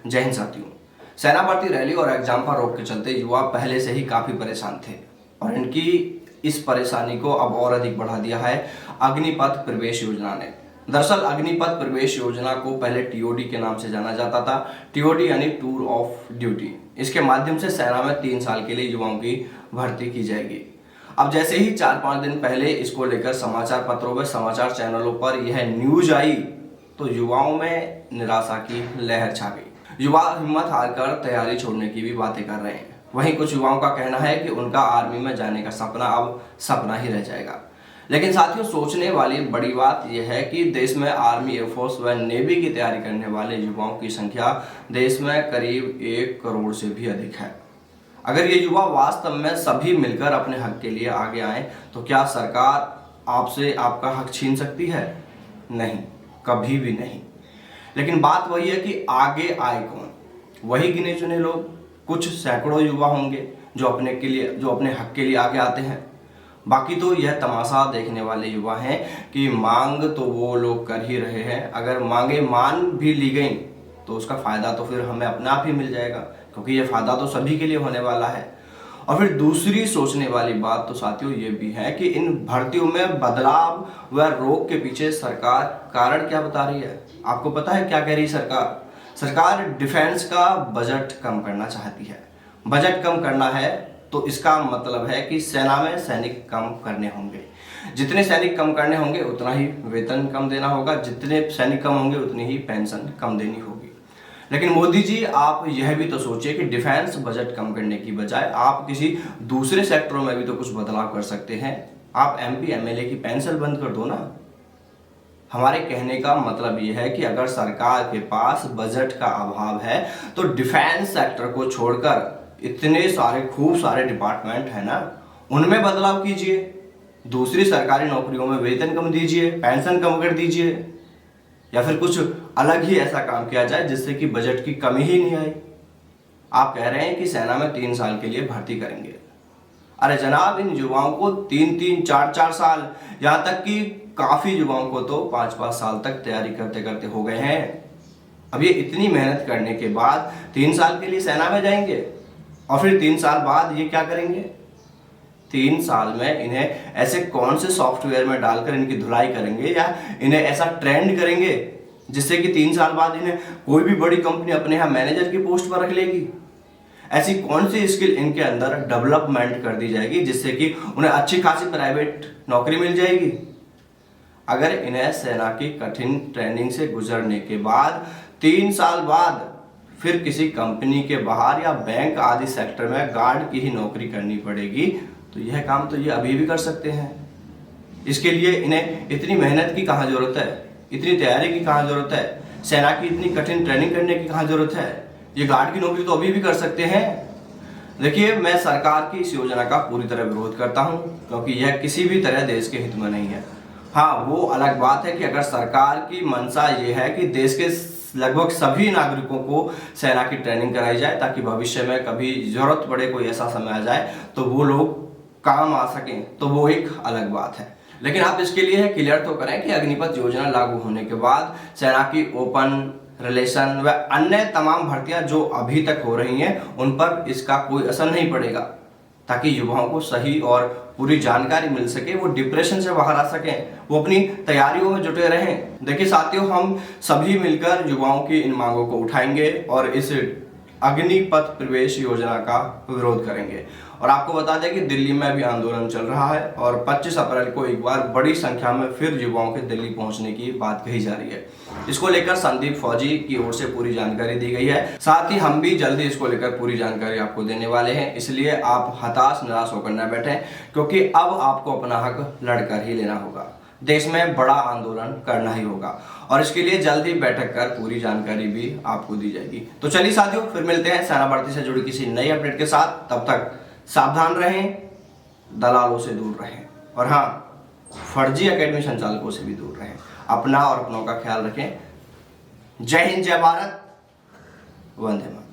जय हिंद साथियों। सेना भर्ती रैली और एग्जाम पर रोक के चलते युवा पहले से ही काफी परेशान थे और इनकी इस परेशानी को अब और अधिक बढ़ा दिया है अग्निपथ प्रवेश योजना ने। दरअसल अग्निपथ प्रवेश योजना को पहले टीओडी के नाम से जाना जाता था। टीओडी यानी टूर ऑफ ड्यूटी। इसके माध्यम से सेना में 3 साल के लिए युवाओं की भर्ती की जाएगी। अब जैसे ही 4-5 दिन पहले इसको लेकर समाचार पत्रों में, समाचार चैनलों पर यह न्यूज आई तो युवाओं में निराशा की लहर छा गई। युवा हिम्मत हारकर तैयारी छोड़ने की भी बातें कर रहे हैं। वहीं कुछ युवाओं का कहना है कि उनका आर्मी में जाने का सपना अब सपना ही रह जाएगा। लेकिन साथियों, सोचने वाली बड़ी बात यह है कि देश में आर्मी, एयरफोर्स व नेवी की तैयारी करने वाले युवाओं की संख्या देश में करीब 1 करोड़ से भी अधिक है। अगर ये युवा वास्तव में सभी मिलकर अपने हक के लिए आगे आए तो क्या सरकार आपसे आपका हक छीन सकती है? नहीं, कभी भी नहीं। लेकिन बात वही है कि आगे आए कौन? वही गिने चुने लोग, कुछ सैकड़ों युवा होंगे जो अपने हक के लिए आगे आते हैं। बाकी तो यह तमाशा देखने वाले युवा हैं कि मांग तो वो लोग कर ही रहे हैं। अगर मांगे मान भी ली गई तो उसका फायदा तो फिर हमें अपने आप ही मिल जाएगा, क्योंकि यह फायदा तो सभी के लिए होने वाला है। और फिर दूसरी सोचने वाली बात तो साथियों ये भी है कि इन भर्तियों में बदलाव व रोक के पीछे सरकार कारण क्या बता रही है? आपको पता है क्या कह रही सरकार? सरकार डिफेंस का बजट कम करना चाहती है। बजट कम करना है तो इसका मतलब है कि सेना में सैनिक कम करने होंगे। जितने सैनिक कम करने होंगे उतना ही वेतन कम देना होगा, जितने सैनिक कम होंगे उतनी ही पेंशन कम देनी होगी। लेकिन मोदी जी, आप यह भी तो सोचिए कि डिफेंस बजट कम करने की बजाय आप किसी दूसरे सेक्टरों में भी तो कुछ बदलाव कर सकते हैं। आप एमपी एमएलए की पेंशन बंद कर दो ना। हमारे कहने का मतलब यह है कि अगर सरकार के पास बजट का अभाव है तो डिफेंस सेक्टर को छोड़कर इतने सारे खूब सारे डिपार्टमेंट है ना, उनमें बदलाव कीजिए। दूसरी सरकारी नौकरियों में वेतन कम दीजिए, पेंशन कम कर दीजिए, या फिर कुछ अलग ही ऐसा काम किया जाए जिससे कि बजट की कमी ही नहीं आए। आप कह रहे हैं कि सेना में 3 साल के लिए भर्ती करेंगे। अरे जनाब, इन युवाओं को 3-3, 4-4 साल, यहाँ तक कि काफी युवाओं को तो 5-5 साल तक तैयारी करते करते हो गए हैं। अब ये इतनी मेहनत करने के बाद 3 साल के लिए सेना में जाएंगे और फिर 3 साल बाद ये क्या करेंगे? 3 साल में इन्हें ऐसे कौन से सॉफ्टवेयर में डालकर इनकी धुलाई करेंगे या इन्हें ऐसा ट्रेंड करेंगे जिससे कि 3 साल बाद इन्हें कोई भी बड़ी कंपनी अपने यहाँ मैनेजर की पोस्ट पर रख लेगी? ऐसी कौन सी स्किल इनके अंदर डेवलपमेंट कर दी जाएगी जिससे कि उन्हें अच्छी खासी प्राइवेट नौकरी मिल जाएगी? अगर इन्हें सेना की कठिन ट्रेनिंग से गुजरने के बाद 3 साल बाद फिर किसी कंपनी के बाहर या बैंक आदि सेक्टर में गार्ड की ही नौकरी करनी पड़ेगी तो यह काम तो ये अभी भी कर सकते हैं। इसके लिए इन्हें इतनी मेहनत की कहाँ जरूरत है? इतनी तैयारी की कहाँ जरूरत है? सेना की इतनी कठिन ट्रेनिंग करने की कहाँ जरूरत है? ये गार्ड की नौकरी तो अभी भी कर सकते हैं। देखिए, मैं सरकार की इस योजना का पूरी तरह विरोध करता हूँ, क्योंकि यह किसी भी तरह देश के हित में नहीं है। हाँ, वो अलग बात है कि अगर सरकार की मंशा ये है कि देश के लगभग सभी नागरिकों को सेना की ट्रेनिंग कराई जाए ताकि भविष्य में कभी जरूरत पड़े, कोई ऐसा समय आ जाए तो वो लोग काम आ सकें, तो वो एक अलग बात है। लेकिन आप इसके लिए क्लियर तो करें कि अग्निपथ योजना लागू होने के बाद सेना की ओपन, रिलेशन व अन्य तमाम भर्तियां जो अभी तक हो रही हैं उन पर इसका कोई असर नहीं पड़ेगा, ताकि युवाओं को सही और पूरी जानकारी मिल सके, वो डिप्रेशन से बाहर आ सकें, वो अपनी तैयारियों में जुटे रहें। देखिए साथियों, हम सभी मिलकर युवाओं की इन मांगों को उठाएंगे और इस अग्निपथ प्रवेश योजना का विरोध करेंगे। और आपको बता दें कि दिल्ली में भी आंदोलन चल रहा है और 25 अप्रैल को एक बार बड़ी संख्या में फिर युवाओं के दिल्ली पहुंचने की बात कही जा रही है। इसको लेकर संदीप फौजी की ओर से पूरी जानकारी दी गई है। साथ ही हम भी जल्दी इसको लेकर पूरी जानकारी आपको देने वाले हैं। इसलिए आप हताश निराश होकर न बैठें, क्योंकि अब आपको अपना हक लड़कर ही लेना होगा। देश में बड़ा आंदोलन करना ही होगा और इसके लिए जल्दी बैठक कर पूरी जानकारी भी आपको दी जाएगी। तो चलिए साथियों, फिर मिलते हैं सेना भर्ती से जुड़ी किसी नई अपडेट के साथ। तब तक सावधान रहें, दलालों से दूर रहें और हाँ, फर्जी एकेडमी संचालकों से भी दूर रहें। अपना और अपनों का ख्याल रखें। जय हिंद, जय भारत, वंदे मातरम।